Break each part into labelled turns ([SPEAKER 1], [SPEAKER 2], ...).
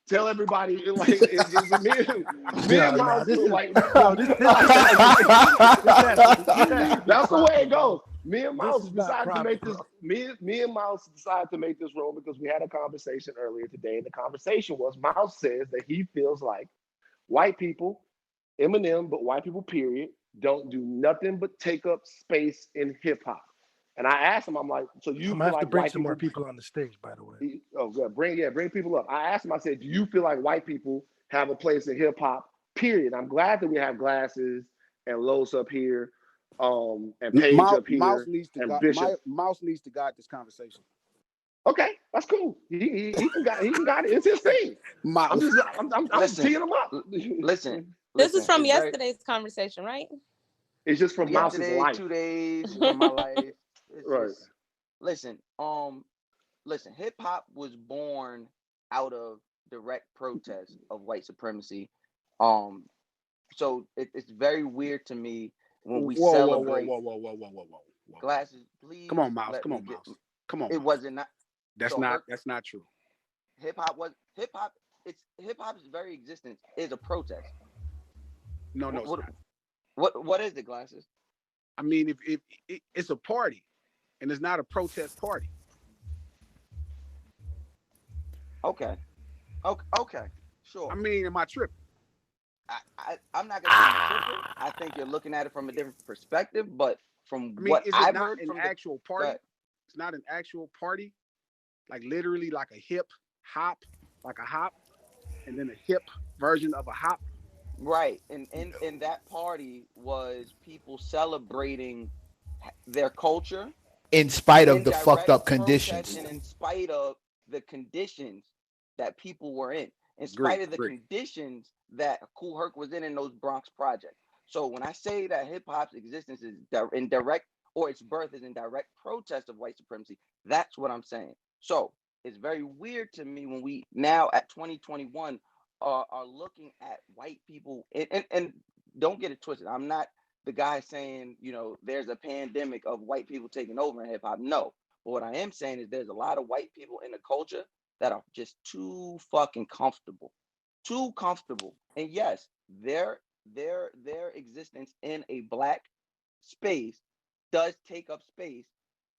[SPEAKER 1] Tell everybody like it's me and Mouse
[SPEAKER 2] this
[SPEAKER 1] feel
[SPEAKER 2] is
[SPEAKER 1] like that's the way it goes. Me and Mouse decided to make this. Me and Mouse decided to make this room because we had a conversation earlier today, and the conversation was Mouse says that he feels like white people, Eminem, but white people period, don't do nothing but take up space in hip hop. And I asked him, I'm like, so you
[SPEAKER 2] I'm
[SPEAKER 1] feel
[SPEAKER 2] gonna have to
[SPEAKER 1] like
[SPEAKER 2] bring
[SPEAKER 1] white
[SPEAKER 2] some
[SPEAKER 1] people?
[SPEAKER 2] more people on the stage, by the way.
[SPEAKER 1] Oh, good. Bring people up. I asked him. I said, do you feel like white people have a place in hip hop? Period. I'm glad that we have Glasses and Los up here, and Paige up here, and Bishop.
[SPEAKER 3] Mouse needs to guide this conversation.
[SPEAKER 1] Okay, that's cool. He can guide it. It's his thing. I'm teeing him up.
[SPEAKER 4] Listen.
[SPEAKER 5] This is from yesterday's conversation, right?
[SPEAKER 1] It's just from Mouse's life.
[SPEAKER 4] 2 days from my life.
[SPEAKER 1] Right.
[SPEAKER 4] Listen, hip hop was born out of direct protest of white supremacy. So it's very weird to me when we celebrate.
[SPEAKER 3] Whoa.
[SPEAKER 4] Glasses, please.
[SPEAKER 3] Come on, Mouse. Come on.
[SPEAKER 4] It wasn't not.
[SPEAKER 3] That's not true.
[SPEAKER 4] Hip hop's very existence is a protest.
[SPEAKER 3] No, it's not.
[SPEAKER 4] What is the Glasses?
[SPEAKER 3] I mean, if it's a party, and it's not a protest party.
[SPEAKER 4] Okay, sure.
[SPEAKER 3] I mean, am I tripping?
[SPEAKER 4] I'm not gonna say you're tripping. I think you're looking at it from a different perspective, but from what I've heard from
[SPEAKER 3] an actual party, it's not an actual party, like literally like a hip hop, like a hop, and then a hip version of a hop.
[SPEAKER 4] Right, and in that party was people celebrating their culture
[SPEAKER 6] in spite of the fucked up conditions,
[SPEAKER 4] and in spite of the conditions that people were in spite of the conditions that Kool Herc was in those Bronx projects. So when I say that hip hop's existence is in direct, or its birth is in direct protest of white supremacy, that's what I'm saying. So it's very weird to me when we now at 2021 are looking at white people, and don't get it twisted. I'm not the guy saying, there's a pandemic of white people taking over in hip hop. No, but what I am saying is there's a lot of white people in the culture that are just too fucking comfortable, And yes, their existence in a black space does take up space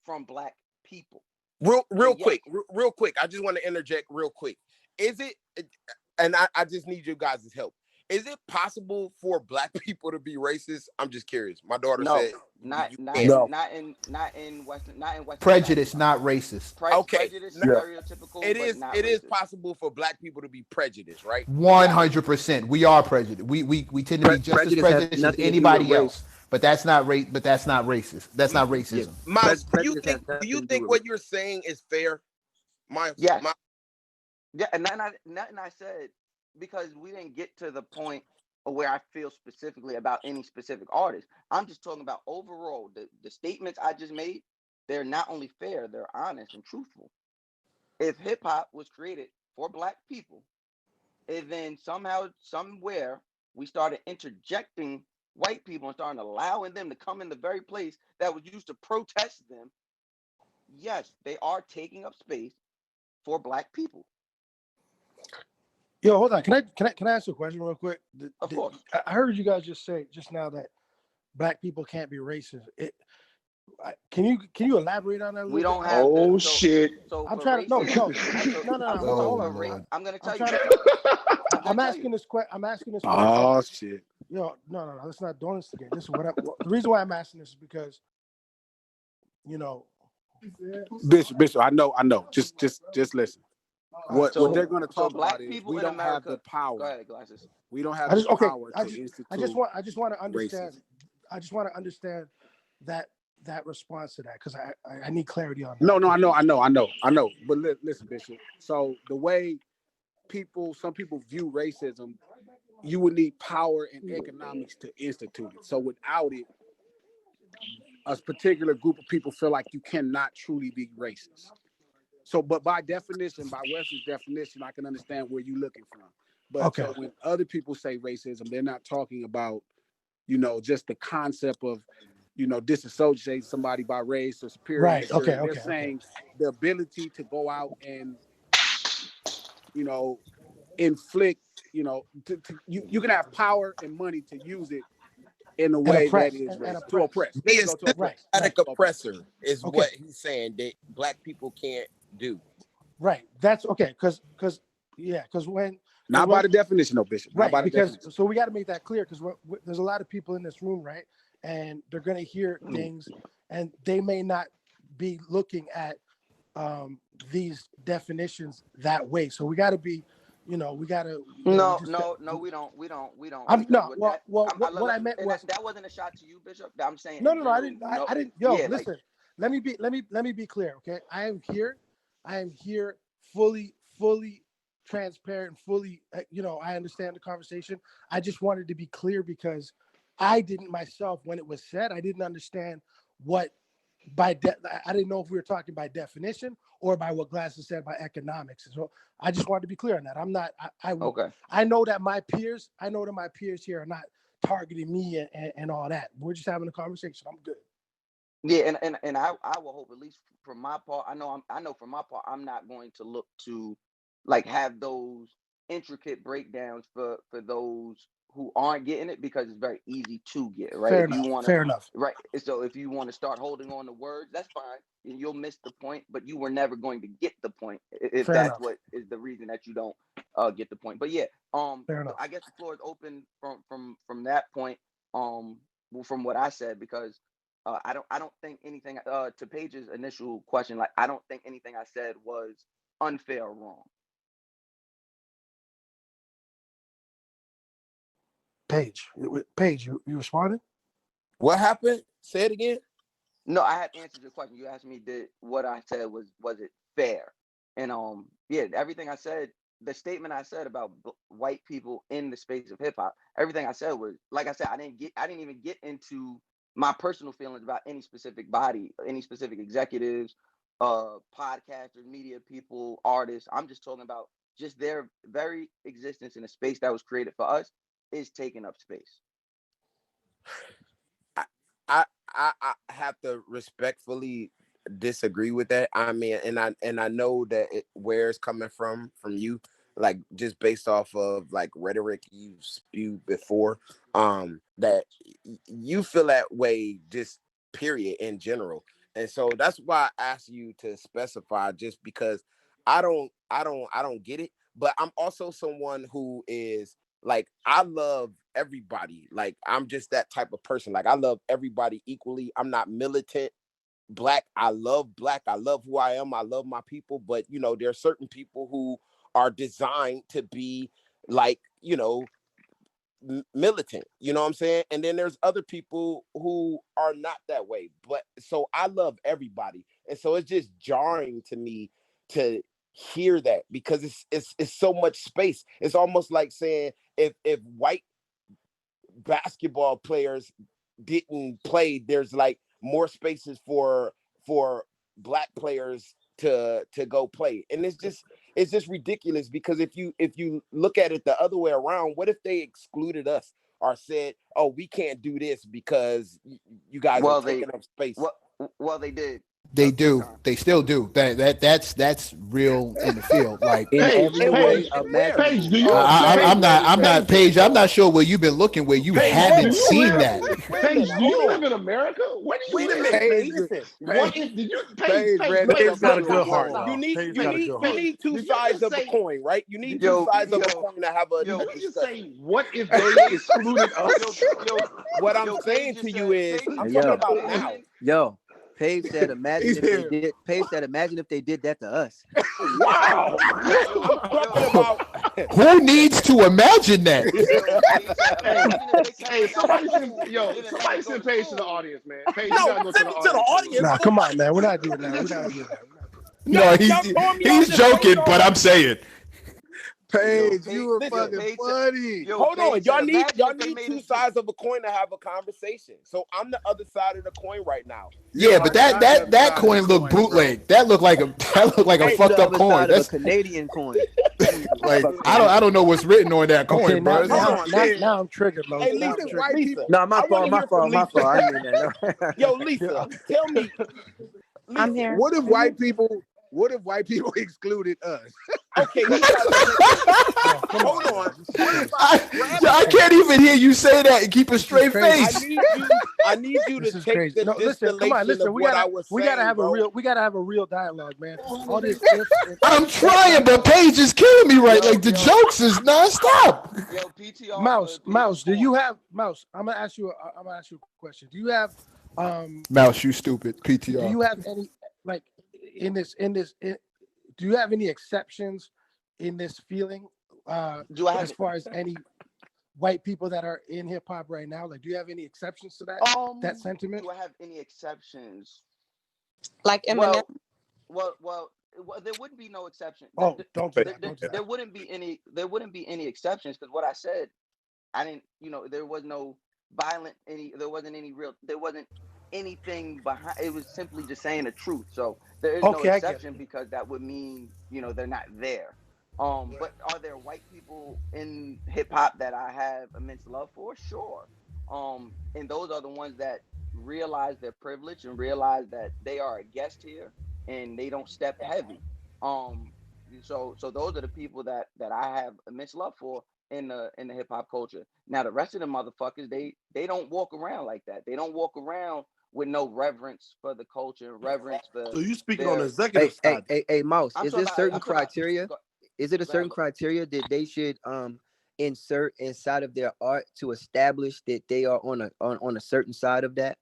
[SPEAKER 4] from black people.
[SPEAKER 7] Real quick. I just want to interject real quick. Is it? And I just need you guys' help. Is it possible for black people to be racist? I'm just curious. My daughter said
[SPEAKER 4] not in Western.
[SPEAKER 6] Prejudice, not racist.
[SPEAKER 4] Prejudice, stereotypical.
[SPEAKER 7] It is possible for black people to be prejudiced, right?
[SPEAKER 6] 100%. We are prejudiced. We tend to be just as prejudiced as anybody else. But that's not racist. That's not racism.
[SPEAKER 7] Yeah. Miles, do you think what you're saying is fair? Miles?
[SPEAKER 4] Yeah. Yeah, and I said, because we didn't get to the point of where I feel specifically about any specific artist. I'm just talking about overall, the statements I just made, they're not only fair, they're honest and truthful. If hip hop was created for black people, and then somehow, somewhere, we started interjecting white people and starting allowing them to come in the very place that was used to protest them, yes, they are taking up space for black people.
[SPEAKER 2] Yo, hold on. Can I ask you a question real quick?
[SPEAKER 4] Of course.
[SPEAKER 2] I heard you guys just say just now that black people can't be racist. Can you elaborate on that?
[SPEAKER 4] We don't have.
[SPEAKER 1] Oh shit!
[SPEAKER 4] So
[SPEAKER 2] I'm trying to no.
[SPEAKER 4] Hold on. I'm gonna tell you.
[SPEAKER 2] I'm asking this question.
[SPEAKER 3] Oh shit!
[SPEAKER 2] Yo, no. Let's not don't instigate. This is what the reason why I'm asking this is because,
[SPEAKER 3] Bishop. I know. Just listen. What they're going to talk about is we don't have the power.
[SPEAKER 4] Go ahead, Glasses.
[SPEAKER 3] We don't have the power to institute.
[SPEAKER 2] I just want to understand.
[SPEAKER 3] Racism.
[SPEAKER 2] I just want to understand that response to that because I need clarity on that.
[SPEAKER 3] No, I know. But listen, Bishop. So the way some people view racism, you would need power and economics to institute it. So without it, a particular group of people feel like you cannot truly be racist. So, but by definition, by Wesley's definition, I can understand where you're looking from. But so when other people say racism, they're not talking about, just the concept of, disassociate somebody by race or superior.
[SPEAKER 2] Right. Okay.
[SPEAKER 3] They're saying the ability to go out and, inflict, you know, you can have power and money to use it in a way that is to oppress.
[SPEAKER 7] Be a systematic oppressor is what he's saying that black people can't do.
[SPEAKER 2] Right. That's okay. Because when
[SPEAKER 3] not by the definition, no, Bishop.
[SPEAKER 2] Right. Because so we got to make that clear because there's a lot of people in this room, right? And they're going to hear things, and they may not be looking at these definitions that way. So we got to be, we got to.
[SPEAKER 4] No, we don't.
[SPEAKER 2] What I meant was
[SPEAKER 4] that wasn't a shot to you, Bishop. I'm saying
[SPEAKER 2] no, I didn't. I didn't. Yo,
[SPEAKER 4] yeah,
[SPEAKER 2] listen. Let me be clear, okay? I am here fully transparent, fully. I understand the conversation. I just wanted to be clear because I didn't myself when it was said. I didn't understand what I didn't know if we were talking by definition or by what Glasses said by economics. So I just wanted to be clear on that. I'm not.
[SPEAKER 4] Okay.
[SPEAKER 2] I know that my peers here are not targeting me and all that. We're just having a conversation. I'm good.
[SPEAKER 4] Yeah, and I will hope, at least for my part, I know for my part, I'm not going to look to like have those intricate breakdowns for those who aren't getting it, because it's very easy to get, right?
[SPEAKER 2] Fair enough.
[SPEAKER 4] Right. So if you want to start holding on to words, that's fine. And you'll miss the point, but you were never going to get the point if
[SPEAKER 2] Fair
[SPEAKER 4] that's
[SPEAKER 2] enough.
[SPEAKER 4] what is the reason that you don't get the point. But yeah,
[SPEAKER 2] Fair enough.
[SPEAKER 4] I guess the floor is open from that point, from what I said, because I don't think anything to Paige's initial question, like I don't think anything I said was unfair or wrong.
[SPEAKER 2] Paige, you responded?
[SPEAKER 7] What happened? Say it again.
[SPEAKER 4] No, I had answered your question. You asked me did what I said was it fair? And yeah, everything I said, the statement I said about white people in the space of hip hop, everything I said was, like I said, I didn't even get into my personal feelings about any specific body, any specific executives, podcasters, media people, artists. I'm just talking about just their very existence in a space that was created for us is taking up space.
[SPEAKER 7] I have to respectfully disagree with that. I mean, and I know that where it's coming from you, like just based off of like rhetoric you spewed before, that you feel that way just period in general. And so that's why I asked you to specify, just because I don't get it. But I'm also someone who is like, I love everybody. Like, I'm just that type of person. Like, I love everybody equally. I'm not militant black. I love who I am. I love my people. But, there are certain people who are designed to be like, militant, you know what I'm saying? And then there's other people who are not that way. But so I love everybody. And so it's just jarring to me to hear that, because it's so much space. It's almost like saying if white basketball players didn't play, there's like more spaces for black players to go play. And it's just ridiculous, because if you look at it the other way around, what if they excluded us or said, oh, we can't do this because you guys are taking up space?
[SPEAKER 4] Well, they did.
[SPEAKER 6] They do. They still do. That's real in the field. Like
[SPEAKER 3] in every way imaginable.
[SPEAKER 6] I'm not Paige. I'm not sure where you've been looking where you haven't seen that.
[SPEAKER 1] Paige, do you live in America? What do you live in? What if did you
[SPEAKER 2] Paige got a good heart.
[SPEAKER 7] You need two sides of a coin, right? You need two sides of a coin to have a.
[SPEAKER 1] Let me just say, what if they excluded us?
[SPEAKER 7] What I'm saying to you is, I'm talking about now.
[SPEAKER 8] Yo. Paige said, imagine if they did that to us.
[SPEAKER 1] Wow.
[SPEAKER 6] Who needs to imagine that?
[SPEAKER 1] Hey, somebody send Paige to the audience, man. Paige,
[SPEAKER 7] no, send me to the audience.
[SPEAKER 2] Nah, come on, man. We're not doing that.
[SPEAKER 6] No, he's joking, but I'm saying.
[SPEAKER 3] Paige, you were fucking funny.
[SPEAKER 7] Hold on, y'all need two sides of a coin to have a conversation. So I'm the other side of the coin right now.
[SPEAKER 6] Yeah, but that coin looked bootleg. That looked like a fucked up coin.
[SPEAKER 8] That's a Canadian coin.
[SPEAKER 6] Like I don't know what's written on that coin,
[SPEAKER 2] okay,
[SPEAKER 6] bro.
[SPEAKER 2] Now I'm triggered, Lo.
[SPEAKER 7] Hey, Lisa.
[SPEAKER 8] No, my fault. I didn't mean that.
[SPEAKER 7] Yo, Lisa, tell me.
[SPEAKER 5] I'm here.
[SPEAKER 3] What if white people excluded us?
[SPEAKER 7] Okay,
[SPEAKER 2] Come
[SPEAKER 6] can't even hear you say that and keep a straight face.
[SPEAKER 7] I need you to take
[SPEAKER 2] crazy.
[SPEAKER 7] the distillation of what I was saying,
[SPEAKER 2] we gotta have
[SPEAKER 7] bro.
[SPEAKER 2] we gotta have a real dialogue, man. All this
[SPEAKER 6] I'm trying, but Paige is killing me like the jokes is nonstop.
[SPEAKER 4] Yo, PTR.
[SPEAKER 2] Mouse, do you have Mouse? I'm gonna ask you a question. Do you have
[SPEAKER 6] Mouse, you stupid. PTR.
[SPEAKER 2] Do you have any like do you have any exceptions in this feeling?
[SPEAKER 4] Do I have
[SPEAKER 2] as far as any white people that are in hip hop right now? Like, do you have any exceptions to that that sentiment?
[SPEAKER 4] Do I have any exceptions?
[SPEAKER 5] Like Eminem?
[SPEAKER 4] Well, there wouldn't be no exception.
[SPEAKER 2] Oh, don't do that.
[SPEAKER 4] There wouldn't be any. There wouldn't be any exceptions because what I said, I didn't. There was no violent. There wasn't anything behind. It was simply just saying the truth. So there is no exception because that would mean they're not there. But are there white people in hip hop that I have immense love for? Sure. And those are the ones that realize their privilege and realize that they are a guest here and they don't step heavy. So those are the people that I have immense love for in the hip hop culture. Now the rest of the motherfuckers, they don't walk around like that. They don't walk around with no reverence for the culture, reverence for.
[SPEAKER 9] So you speaking on the executive side?
[SPEAKER 8] Hey, Mouse, is there certain criteria? Is it a certain criteria that they should insert inside of their art to establish that they are on a certain side of that?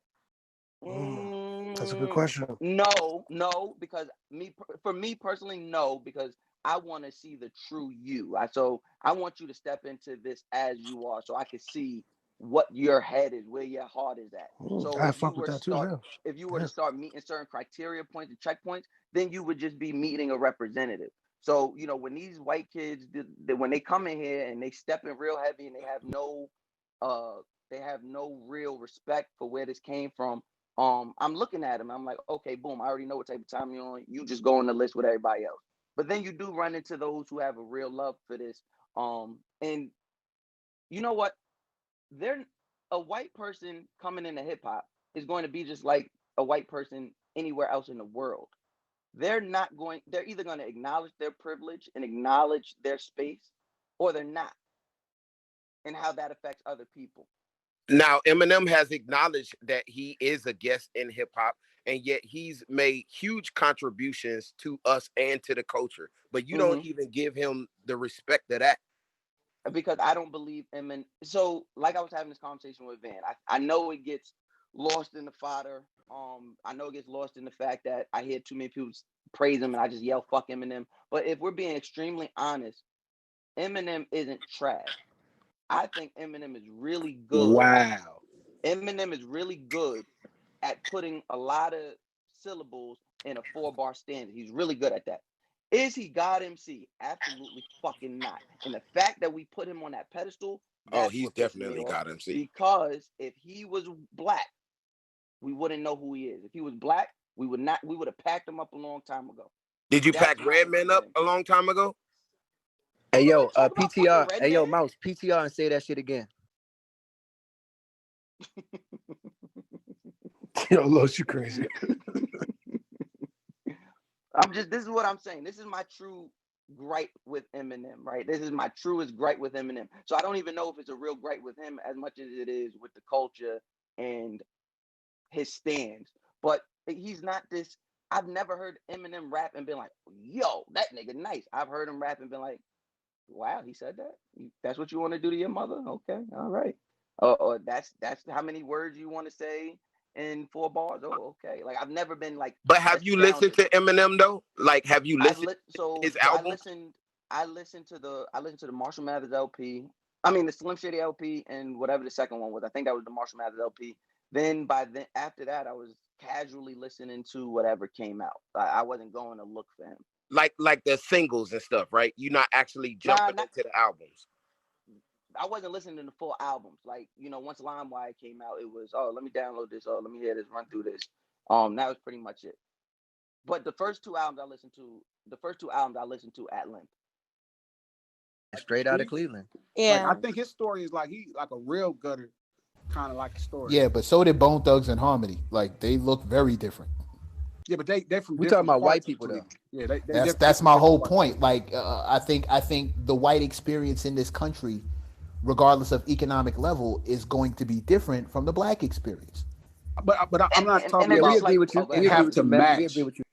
[SPEAKER 2] That's a good question.
[SPEAKER 4] No, because for me personally, no, because I want to see the true you. So I want you to step into this as you are, so I can see what your head is, where your heart is at. So if you were to start meeting certain criteria points and checkpoints, then you would just be meeting a representative. So, when these white kids, when they come in here and they step in real heavy and they have no real respect for where this came from, I'm looking at them. I'm like, okay, boom, I already know what type of time you're on. You just go on the list with everybody else. But then you do run into those who have a real love for this. And you know what? A white person coming into hip hop is going to be just like a white person anywhere else in the world. They're either going to acknowledge their privilege and acknowledge their space, or they're not, and how that affects other people.
[SPEAKER 7] Now, Eminem has acknowledged that he is a guest in hip hop, and yet he's made huge contributions to us and to the culture. But you don't even give him the respect of that.
[SPEAKER 4] Because I don't believe Eminem. So, like I was having this conversation with Van, I know it gets lost in the fodder. I know it gets lost in the fact that I hear too many people praise him and I just yell "fuck Eminem." But if we're being extremely honest, Eminem isn't trash. I think Eminem is really good.
[SPEAKER 3] Wow.
[SPEAKER 4] Eminem is really good at putting a lot of syllables in a 4-bar stanza. He's really good at that. Is he God MC? Absolutely fucking not. And the fact that we put him on that pedestal,
[SPEAKER 7] he's definitely God MC.
[SPEAKER 4] Because if he was black, we wouldn't know who he is. If he was black, we would have packed him up a long time ago.
[SPEAKER 7] Did you pack Redman up a long time ago?
[SPEAKER 8] Hey yo, PTR. Hey yo, Mouse, PTR and say that shit again.
[SPEAKER 2] Yo, Los, you crazy.
[SPEAKER 4] This is what I'm saying. This is my true gripe with Eminem, right? This is my truest gripe with Eminem. So I don't even know if it's a real gripe with him as much as it is with the culture and his stands. But he's not this. I've never heard Eminem rap and been like, yo, that nigga nice. I've heard him rap and been like, wow, he said that? That's what you want to do to your mother? Okay, all right. Or that's how many words you want to say in 4 bars? Oh, okay. Like, I've never been like.
[SPEAKER 7] But have you listened to Eminem though? Like, have you listened to his album?
[SPEAKER 4] I listened to the Marshall Mathers LP. I mean the Slim Shady LP and whatever the second one was. I think that was the Marshall Mathers LP. Then after that, I was casually listening to whatever came out. I wasn't going to look for him.
[SPEAKER 7] Like the singles and stuff, right? You're not actually jumping into the albums.
[SPEAKER 4] I wasn't listening to full albums. Like, once LimeWire came out, it was, let me download this. Let me hear this, run through this. That was pretty much it. But the first two albums I listened to at length.
[SPEAKER 8] Straight out of Cleveland.
[SPEAKER 5] Yeah.
[SPEAKER 3] Like, I think his story is like he like a real gutter kind of like a story.
[SPEAKER 6] Yeah, but so did Bone Thugs and Harmony. Like, they look very different.
[SPEAKER 3] Yeah, but they from.
[SPEAKER 8] We talking about white people though.
[SPEAKER 3] Yeah,
[SPEAKER 6] that's my whole point. Like, I think the white experience in this country regardless of economic level, is going to be different from the black experience.
[SPEAKER 3] But I'm not talking
[SPEAKER 8] about. We agree
[SPEAKER 3] like,
[SPEAKER 8] with you.
[SPEAKER 3] We have to match. We agree with you.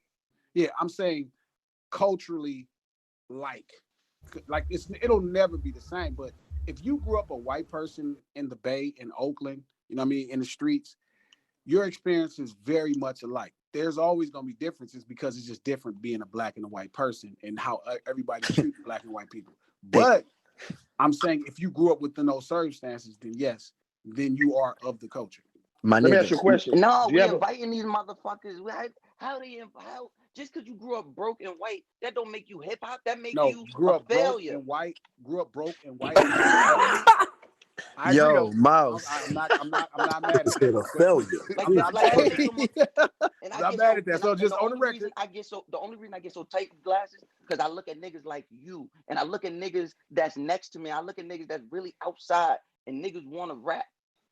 [SPEAKER 3] Yeah, I'm saying culturally, like it'll never be the same. But if you grew up a white person in the Bay, in Oakland, you know what I mean, in the streets, your experience is very much alike. There's always going to be differences because it's just different being a black and a white person and how everybody treats black and white people. But I'm saying if you grew up within those circumstances, then yes, then you are of the culture.
[SPEAKER 1] Let me ask you a question.
[SPEAKER 4] No, we inviting these motherfuckers. How just because you grew up broke and white, that don't make you hip hop. That make you
[SPEAKER 3] grew up
[SPEAKER 4] failure.
[SPEAKER 3] Grew up broke and white.
[SPEAKER 8] Yo, Mouse.
[SPEAKER 3] I'm not mad at
[SPEAKER 9] that. A failure.
[SPEAKER 4] I'm not mad
[SPEAKER 3] at that. So just on the record,
[SPEAKER 4] the only reason I get so tight with glasses because I look at niggas like you, and I look at niggas that's next to me. I look at niggas that's really outside, and niggas want to rap.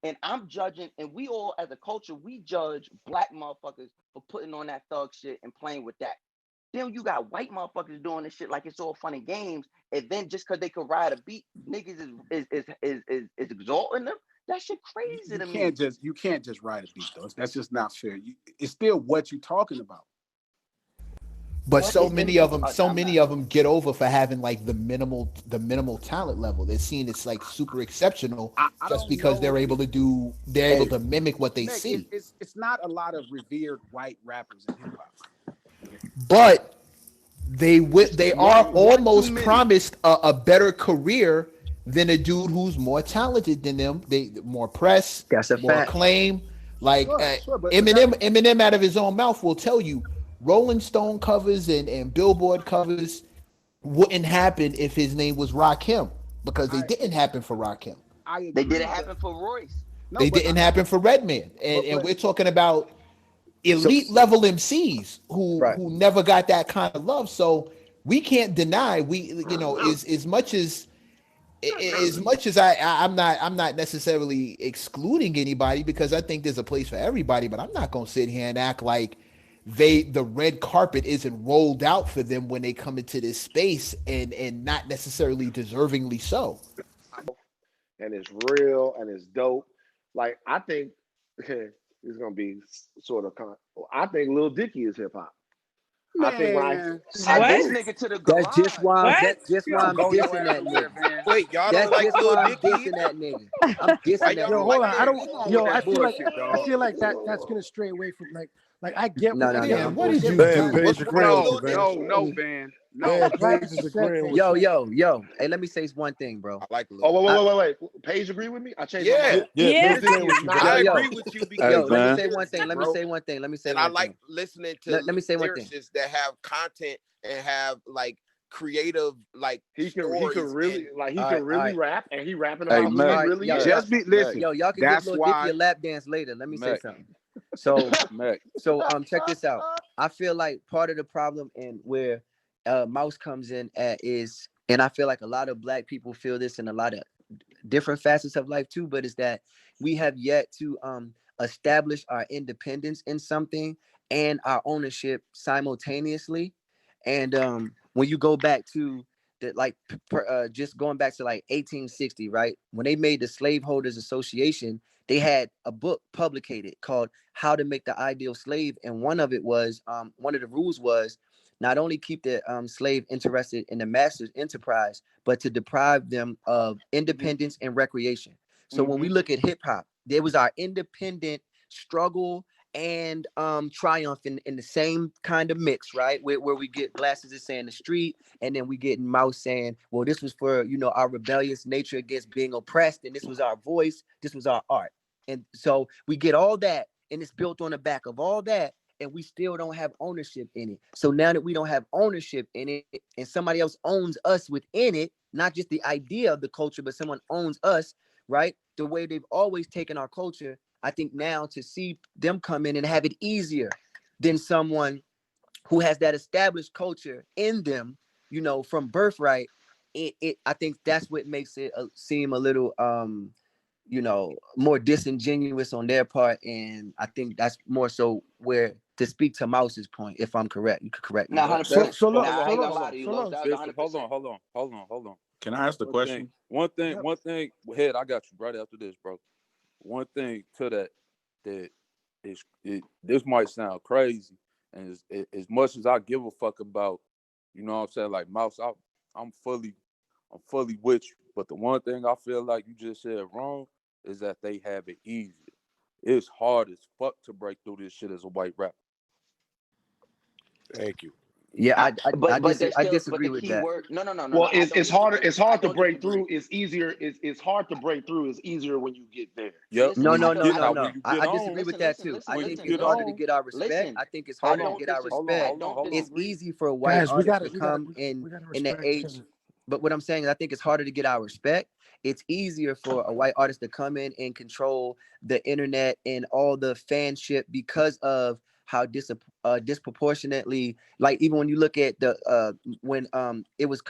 [SPEAKER 4] And I'm judging, and we all as a culture, we judge black motherfuckers for putting on that thug shit and playing with that. Then you got white motherfuckers doing this shit like it's all fun and games, and then just because they could ride a beat, niggas is exalting them. That shit crazy to me.
[SPEAKER 3] You can't just ride a beat though. That's just not fair. It's still what you're talking about.
[SPEAKER 6] But so many of them get over for having like the minimal talent level. They're seen as like super exceptional just because they're able to mimic what they see.
[SPEAKER 3] It's not a lot of revered white rappers in hip hop.
[SPEAKER 6] But they are almost promised a better career than a dude who's more talented than them. They more press, more acclaim. Like Eminem out of his own mouth will tell you Rolling Stone covers and Billboard covers wouldn't happen if his name was Rakim, because they didn't happen for Rakim.
[SPEAKER 4] They didn't happen for Royce.
[SPEAKER 6] They didn't happen for Redman. And we're talking about elite level MCs who never got that kind of love. So we can't deny as much as I'm not necessarily excluding anybody, because I think there's a place for everybody, but I'm not gonna sit here and act like the red carpet isn't rolled out for them when they come into this space and not necessarily deservingly so.
[SPEAKER 1] And it's real and it's dope. Like I think it's gonna be sort of I think Lil Dicky is hip hop. I think when
[SPEAKER 4] this nigga to the garage.
[SPEAKER 8] That's just why I'm dissing that nigga.
[SPEAKER 7] Wait, y'all don't like Lil Dicky?
[SPEAKER 8] Dissing that nigga. I'm dissing that.
[SPEAKER 2] Yo, hold on. I feel like that's gonna stray away from like I get
[SPEAKER 6] what did you
[SPEAKER 3] do? No, man. No.
[SPEAKER 8] Yo. Hey, let me say one thing, bro.
[SPEAKER 7] I like
[SPEAKER 1] Lil. Wait. Paige agree with me? I changed my mind.
[SPEAKER 7] I agree with you because
[SPEAKER 8] let me say one thing.
[SPEAKER 7] I like listening to
[SPEAKER 8] let me say one thing
[SPEAKER 7] that have content and have like creative, like
[SPEAKER 1] he can really rap, and he rapping about who he really is.
[SPEAKER 8] Y'all can give Lil Dicky a lap dance later. Let me say something. So check this out. I feel like part of the problem and where Mouse comes in at is, and I feel like a lot of black people feel this in a lot of different facets of life too, but it's that we have yet to establish our independence in something and our ownership simultaneously. And when you go back to just going back to like 1860, right? When they made the Slaveholders Association, they had a book publicated called How to Make the Ideal Slave. And one of the rules was not only keep the slave interested in the master's enterprise, but to deprive them of independence and recreation. So when we look at hip hop, there was our independent struggle and triumph in the same kind of mix, right? Where we get Glasses is saying the street, and then we get Mouse saying, well, this was for, our rebellious nature against being oppressed, and this was our voice, this was our art. And so we get all that, and it's built on the back of all that, and we still don't have ownership in it. So now that we don't have ownership in it, and somebody else owns us within it, not just the idea of the culture, but someone owns us, right? The way they've always taken our culture, I think now to see them come in and have it easier than someone who has that established culture in them, from birthright, I think that's what makes it seem a little, more disingenuous on their part. And I think that's more so where, to speak to Mouse's point, if I'm correct, you could correct me.
[SPEAKER 4] Hold on.
[SPEAKER 10] Can I ask the question?
[SPEAKER 11] One thing. Head, I got you right after this, bro. One thing to that this might sound crazy, and as much as I give a fuck about, you know what I'm saying, like Mouse, I'm fully with you. But the one thing I feel like you just said wrong is that they have it easier. It's hard as fuck to break through this shit as a white rapper.
[SPEAKER 10] Thank you.
[SPEAKER 8] Yeah, I
[SPEAKER 4] But
[SPEAKER 8] disagree
[SPEAKER 4] the
[SPEAKER 8] with
[SPEAKER 4] key
[SPEAKER 8] that.
[SPEAKER 4] word, no.
[SPEAKER 1] Well, it's harder. It's hard to break through. It's easier. It's hard to break through. It's easier when you get there.
[SPEAKER 11] Yep.
[SPEAKER 8] No.
[SPEAKER 11] When you get
[SPEAKER 8] I
[SPEAKER 11] on,
[SPEAKER 8] disagree with that too. I think it's
[SPEAKER 11] get
[SPEAKER 8] harder to
[SPEAKER 11] on,
[SPEAKER 8] get our respect. I think it's harder to get our respect. It's easy for a white
[SPEAKER 2] Guys,
[SPEAKER 8] artist to come in the age. But what I'm saying is I think it's harder to get our respect. It's easier for a white artist to come in and control the internet and all the fanship because of how disproportionately, like even when you look at the when it was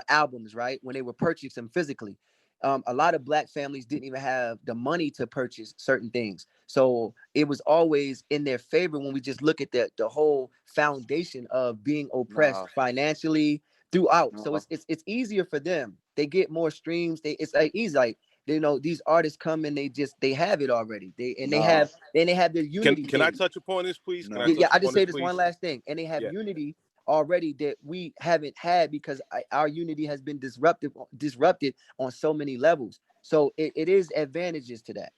[SPEAKER 8] albums, right, when they were purchased them physically, a lot of black families didn't even have the money to purchase certain things, so it was always in their favor when we just look at the whole foundation of being oppressed financially throughout. So it's easier for them. They get more streams. It's like easy, like, you know, these artists come and they have it already. They have their unity.
[SPEAKER 10] Can I touch upon this, please?
[SPEAKER 8] I just say this one last thing, and they have unity already that we haven't had because our unity has been disrupted on so many levels. So it is advantages to that.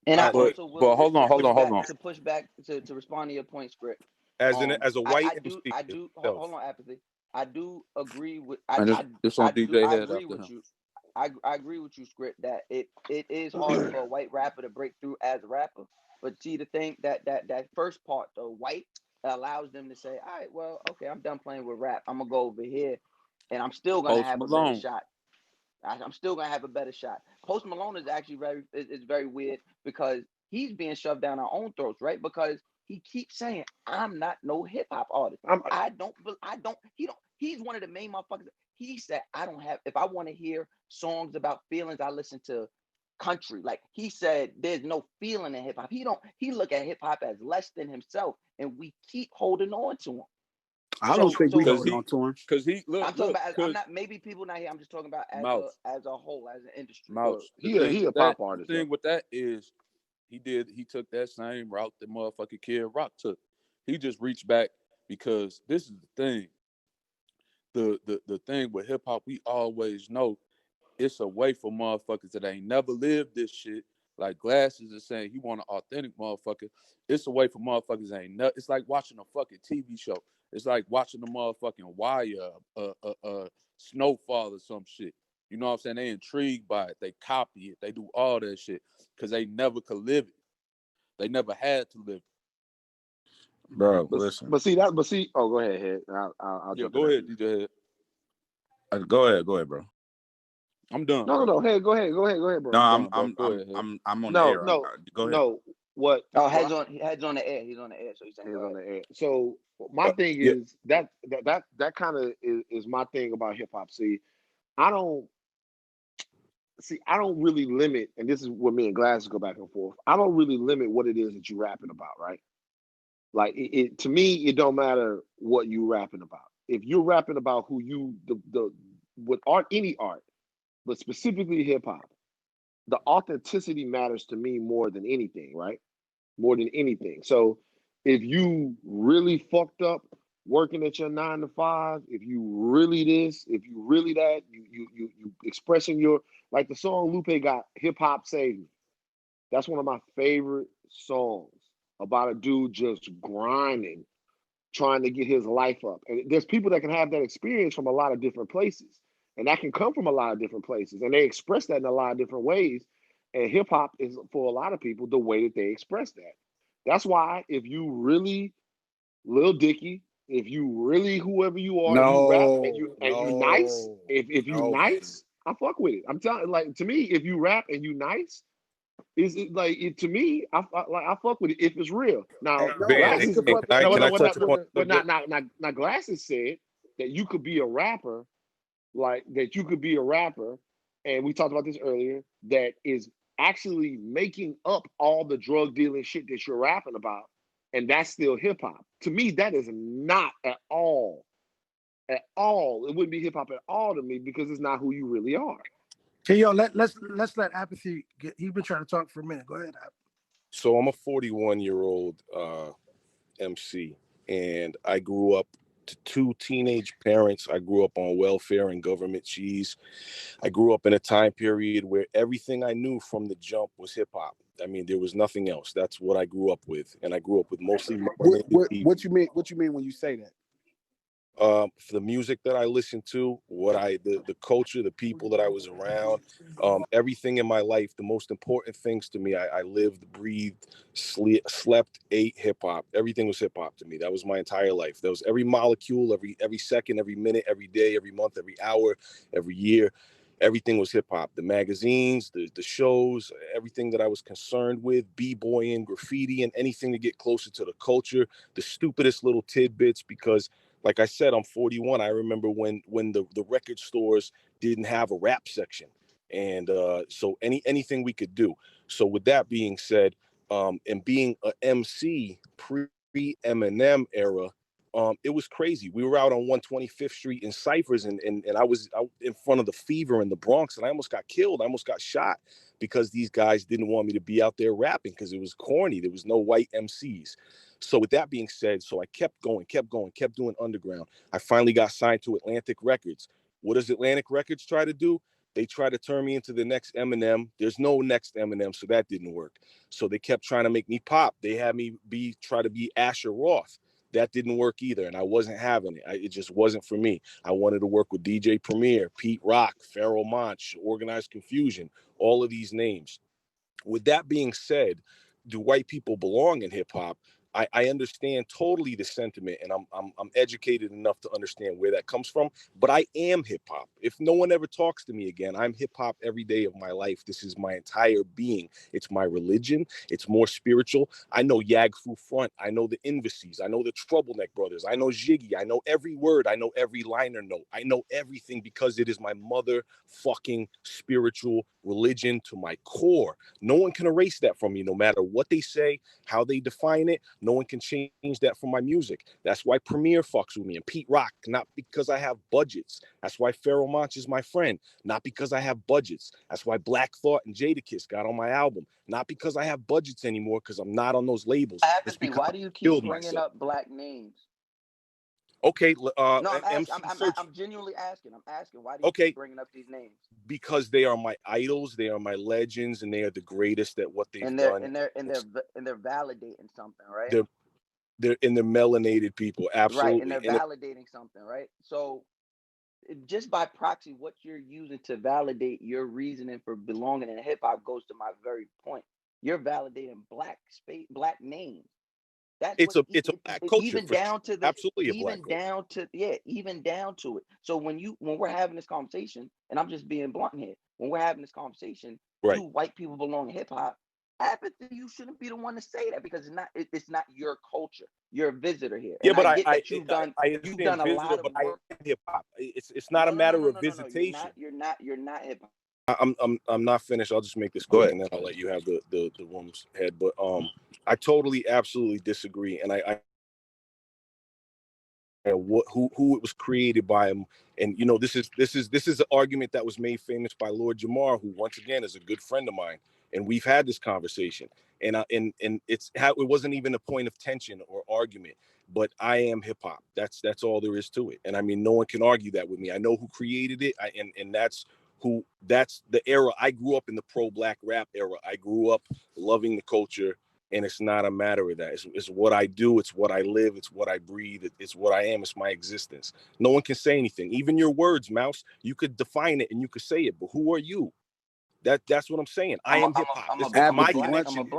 [SPEAKER 4] And I also will.
[SPEAKER 11] But hold on.
[SPEAKER 4] To push back to respond to your point, Script.
[SPEAKER 10] As a white
[SPEAKER 4] MC, I do. Hold on, apathy. I do agree with.
[SPEAKER 11] It's on DJ
[SPEAKER 4] I
[SPEAKER 11] Head
[SPEAKER 4] agree
[SPEAKER 11] after
[SPEAKER 4] with
[SPEAKER 11] him.
[SPEAKER 4] you. I agree with you, Script, that it is hard for a white rapper to break through as a rapper. But see, the thing that first part, the white, allows them to say, all right, well, okay, I'm done playing with rap. I'm gonna go over here, and I'm still gonna have a better shot. I'm still gonna have a better shot. Post Malone is actually very weird because he's being shoved down our own throats, right? Because he keeps saying, I'm not no hip hop artist. He's one of the main motherfuckers. He said, if I want to hear songs about feelings, I listen to country. Like he said, there's no feeling in hip hop. He look at hip hop as less than himself, and we keep holding on to him.
[SPEAKER 3] I don't think we hold on to him
[SPEAKER 11] because he look.
[SPEAKER 4] I'm talking about. I'm not. Maybe people not here. I'm just talking about as a whole, as an industry.
[SPEAKER 11] Mouse.
[SPEAKER 1] He a pop artist.
[SPEAKER 11] The thing with that is, he took that same route that motherfucking Kid Rock took. He just reached back because this is the thing. The thing with hip hop, we always know it's a way for motherfuckers that ain't never lived this shit. Like Glasses is saying, he want an authentic motherfucker. It's a way for motherfuckers that ain't it's like watching a fucking TV show. It's like watching the motherfucking Wire, Snowfall or some shit. You know what I'm saying? They intrigued by it. They copy it. They do all that shit because they never could live it. They never had to live it.
[SPEAKER 10] Bro, listen.
[SPEAKER 1] Oh, go ahead, Head. I'll jump
[SPEAKER 11] go ahead, DJ Head.
[SPEAKER 10] Go ahead, bro.
[SPEAKER 11] I'm done.
[SPEAKER 1] No. Hey, go ahead, bro.
[SPEAKER 10] No, I'm on the air. Go ahead.
[SPEAKER 1] No, what?
[SPEAKER 4] Oh, heads on the air. He's on the air, so he's saying
[SPEAKER 1] he's on the air. So my thing is that kind of is my thing about hip hop. I don't really limit, and this is where me and Glasses go back and forth. I don't really limit what it is that you're rapping about, right? Like to me, it don't matter what you rapping about. If you're rapping about who you with any art, but specifically hip hop, the authenticity matters to me more than anything, right? More than anything. So if you really fucked up working at your 9 to 5, if you really this, if you really that, you expressing your, like the song Lupe got, Hip Hop Saved Me. That's one of my favorite songs about a dude just grinding, trying to get his life up. And there's people that can have that experience from a lot of different places. And that can come from a lot of different places. And they express that in a lot of different ways. And hip hop is, for a lot of people, the way that they express that. That's why if you really Lil Dicky, if you really whoever you are, you rap and you nice, if you nice, I fuck with it. I'm telling, like, to me, if you rap and you nice, to me, I fuck with it if it's real. Now, Glasses, now Glasses said that you could be a rapper, and we talked about this earlier, that is actually making up all the drug dealing shit that you're rapping about, and that's still hip hop. To me, that is not at all at all. It wouldn't be hip hop at all to me because it's not who you really are.
[SPEAKER 2] Okay, yo, let's let Apathy get. He's been trying to talk for a minute. Go ahead, Apathy.
[SPEAKER 7] So I'm a 41-year-old MC, and I grew up to 2 teenage parents. I grew up on welfare and government cheese. I grew up in a time period where everything I knew from the jump was hip hop. I mean, there was nothing else. That's what I grew up with, and I grew up with mostly.
[SPEAKER 3] What you mean? What you mean when you say that?
[SPEAKER 7] For the music that I listened to, the culture, the people that I was around, everything in my life, the most important things to me, I lived, breathed, slept, ate hip hop. Everything was hip hop to me. That was my entire life. That was every molecule, every second, every minute, every day, every month, every hour, every year. Everything was hip hop. The magazines, the shows, everything that I was concerned with, b-boying, graffiti, and anything to get closer to the culture. The stupidest little tidbits, because like I said, I'm 41. I remember when the record stores didn't have a rap section, and so anything we could do. So with that being said, and being a MC pre-Eminem era, it was crazy. We were out on 125th Street in Cyphers, and I was out in front of the Fever in the Bronx, and I almost got killed. I almost got shot because these guys didn't want me to be out there rapping because it was corny. There was no white MCs. So with that being said, so I kept going, kept doing underground. I finally got signed to Atlantic Records. What does Atlantic Records try to do? They try to turn me into the next Eminem. There's no next Eminem, so that didn't work. So they kept trying to make me pop. They had me try to be Asher Roth. That didn't work either, and I wasn't having it. It just wasn't for me. I wanted to work with DJ Premier, Pete Rock, Pharoah Monch, Organized Confusion, all of these names. With that being said, do white people belong in hip hop? I understand totally the sentiment, and I'm educated enough to understand where that comes from. But I am hip hop. If no one ever talks to me again, I'm hip hop every day of my life. This is my entire being. It's my religion. It's more spiritual. I know Yag Fu Front. I know the Invices. I know the Troubleneck Brothers. I know Jiggy. I know every word. I know every liner note. I know everything because it is my motherfucking spiritual religion to my core. No one can erase that from me, no matter what they say, how they define it. No one can change that from my music. That's why Premier fucks with me and Pete Rock, not because I have budgets. That's why Pharoah Monch is my friend, not because I have budgets. That's why Black Thought and Jadakiss got on my album, not because I have budgets anymore, because I'm not on those labels.
[SPEAKER 4] Apathy, why do you keep bringing up black names?
[SPEAKER 7] Okay,
[SPEAKER 4] no, I'm genuinely asking. I'm asking, why do you keep bringing up these names?
[SPEAKER 7] Because they are my idols, they are my legends, and they are the greatest at what they've done.
[SPEAKER 4] And they're validating something, right?
[SPEAKER 7] They're melanated people, absolutely.
[SPEAKER 4] Right, and they're validating something, right? So just by proxy, what you're using to validate your reasoning for belonging in hip hop goes to my very point. You're validating black names.
[SPEAKER 7] It's a black culture,
[SPEAKER 4] even down to the
[SPEAKER 7] absolutely
[SPEAKER 4] even down to even down to it. So when we're having this conversation, and I'm just being blunt here, when we're having this conversation, right, do white people belong in hip hop? Apathy, you shouldn't be the one to say that because it's not your culture. You're a visitor here.
[SPEAKER 7] Yeah,
[SPEAKER 4] and
[SPEAKER 7] but
[SPEAKER 4] I get that you've done a lot of work.
[SPEAKER 7] Hip hop. It's not a matter of visitation.
[SPEAKER 4] You're not hip hop.
[SPEAKER 7] I'm not finished. I'll just make this quick, and then I'll let you have the room's head. But I totally, absolutely disagree, and I who it was created by him, and this is an argument that was made famous by Lord Jamar, who once again is a good friend of mine, and we've had this conversation, and it wasn't even a point of tension or argument. But I am hip hop. That's all there is to it, and I mean, no one can argue that with me. I know who created it, and that's the era. I grew up in the pro-black rap era. I grew up loving the culture, and it's not a matter of that. It's what I do. It's what I live. It's what I breathe. It's what I am. It's my existence. No one can say anything. Even your words, Mouse, you could define it and you could say it, but who are you? That's what I'm saying. I am hip hop. It's my connection.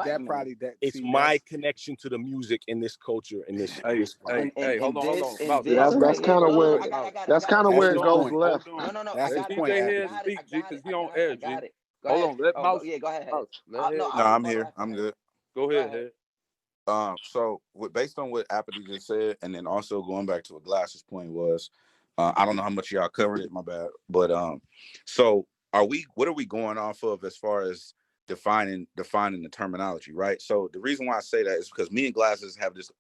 [SPEAKER 7] It's my connection to the music in this culture. In this.
[SPEAKER 11] Hey, hold on.
[SPEAKER 1] That's kind of where. That's kind of where it goes left.
[SPEAKER 4] No.
[SPEAKER 11] That's his point. Speak, G, because he on air, G. Hold on. Let Mouse.
[SPEAKER 4] Yeah, go ahead.
[SPEAKER 10] No, I'm here. I'm good.
[SPEAKER 11] Go ahead.
[SPEAKER 10] So based on what Apathy just said, and then also going back to what Glass's point was, I don't know how much y'all covered it, my bad. But so what are we going off of as far as defining the terminology, right? So the reason why I say that is because me and Glasses have this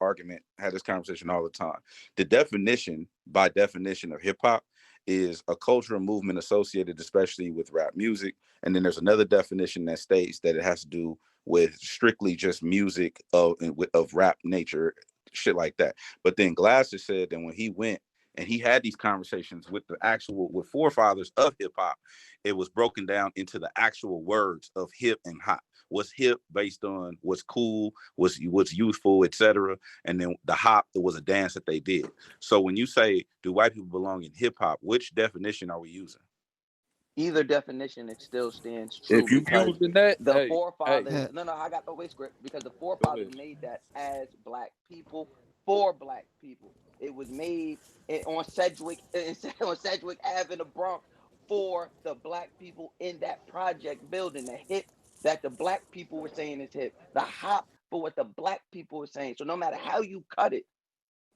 [SPEAKER 10] conversation all the time. The definition, by definition, of hip hop is a cultural movement associated especially with rap music. And then there's another definition that states that it has to do with strictly just music of rap nature, shit like that. But then Glasses said that when he went and he had these conversations with with forefathers of hip hop, it was broken down into the actual words of hip and hop. What's hip based on what's cool, what's youthful, etc. And then the hop, it was a dance that they did. So when you say, do white people belong in hip hop, which definition are we using?
[SPEAKER 4] Either definition, it still stands true.
[SPEAKER 11] If you using that,
[SPEAKER 4] the forefathers, no, I got the way script, because the forefathers made that as black people for black people. It was made on Sedgwick Ave in the Bronx for the black people in that project building. The hip that the black people were saying is hip, the hop for what the black people were saying. So no matter how you cut it,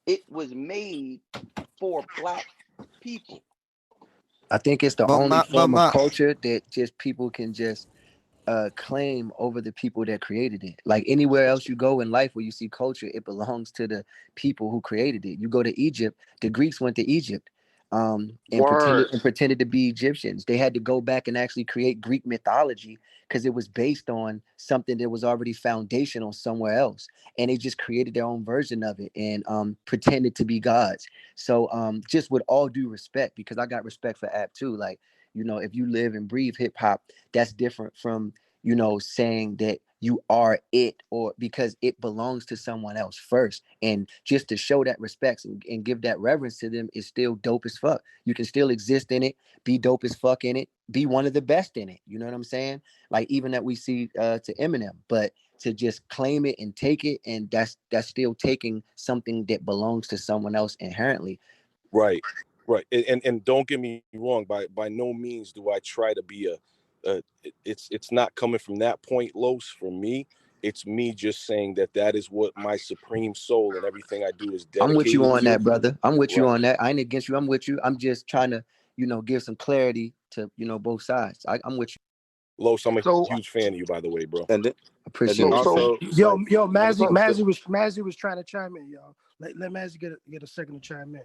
[SPEAKER 4] it was made for black people.
[SPEAKER 8] I think it's the only form of culture that just people can just claim over the people that created it. Like anywhere else you go in life where you see culture, it belongs to the people who created it. You go to Egypt, the Greeks went to Egypt and pretended to be Egyptians. They had to go back and actually create Greek mythology because it was based on something that was already foundational somewhere else. And they just created their own version of it and pretended to be gods. So just with all due respect, because I got respect for App too, like, you know, if you live and breathe hip hop, that's different from, you know, saying that you are it, or because it belongs to someone else first. And just to show that respect and give that reverence to them is still dope as fuck. You can still exist in it, be dope as fuck in it, be one of the best in it. You know what I'm saying? Like even that we see to Eminem, but to just claim it and take it, and that's still taking something that belongs to someone else inherently.
[SPEAKER 9] Right. And don't get me wrong, by no means do I try to be it's not coming from that point, Los. For me, it's me just saying that is what my supreme soul and everything I do is dedicated.
[SPEAKER 8] I'm with you on
[SPEAKER 9] to.
[SPEAKER 8] that, brother. I'm with you on that. I ain't against you. I'm with you. I'm just trying to, you know, give some clarity to, you know, both sides. I'm with you.
[SPEAKER 9] Los, I'm a huge fan of you, by the way, bro.
[SPEAKER 10] And then,
[SPEAKER 8] appreciate
[SPEAKER 10] it.
[SPEAKER 2] Also, yo, Mazzy was trying to chime in, y'all. Let Mazzy get a second to chime in.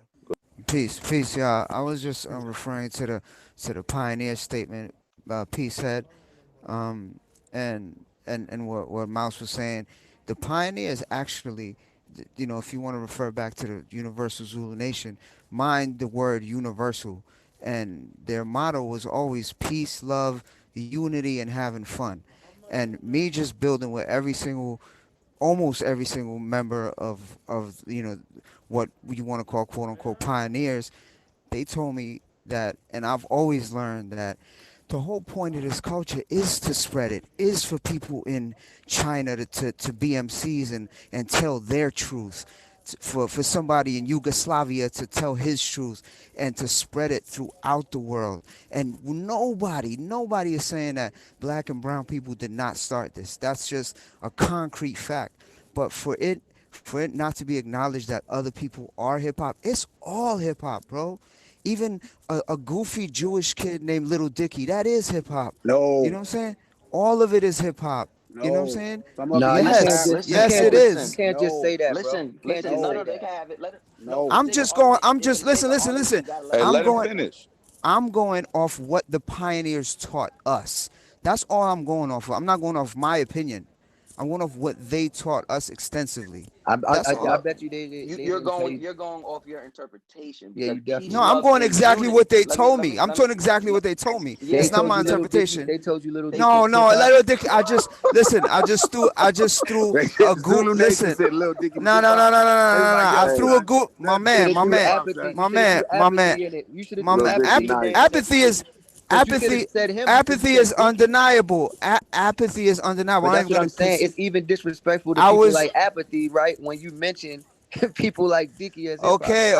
[SPEAKER 12] Peace, y'all. I was just referring to the pioneer statement Peace had, and what Mouse was saying. The pioneers actually, you know, if you want to refer back to the Universal Zulu Nation, mind the word universal, and their motto was always peace, love, unity, and having fun. And me just building with almost every single member of you know what you want to call quote unquote pioneers, they told me that, and I've always learned that the whole point of this culture is to spread it, is for people in China to be MCs and tell their truth, for somebody in Yugoslavia to tell his truth and to spread it throughout the world. And nobody is saying that black and brown people did not start this. That's just a concrete fact. But for it not to be acknowledged that other people are hip hop, it's all hip hop, bro. Even a goofy Jewish kid named Little Dicky, that is hip hop.
[SPEAKER 3] No.
[SPEAKER 12] You know what I'm saying? All of it is hip hop. No. You know what I'm saying?
[SPEAKER 8] Yes,
[SPEAKER 12] it is.
[SPEAKER 8] You can't just say that,
[SPEAKER 4] listen,
[SPEAKER 8] bro.
[SPEAKER 4] Listen, no, they can have it. Let it.
[SPEAKER 3] No.
[SPEAKER 12] Listen.
[SPEAKER 10] Hey, let him finish.
[SPEAKER 12] I'm going off what the pioneers taught us. That's all I'm going off of. I'm not going off my opinion. I'm going off what they taught us extensively.
[SPEAKER 8] I bet you
[SPEAKER 4] you're going off your interpretation.
[SPEAKER 8] Yeah, you definitely.
[SPEAKER 12] No, I'm going exactly what they told me. I'm telling exactly what they told me. It's not my interpretation.
[SPEAKER 8] They told you Little Dicky.
[SPEAKER 12] No, Little Dicky. I just threw a goop. Listen. No. I threw a goop. My man. Apathy is undeniable. Apathy is undeniable.
[SPEAKER 8] But that's what I'm saying. It's even disrespectful to people like Apathy, right? When you mention people like Dicky as
[SPEAKER 12] okay.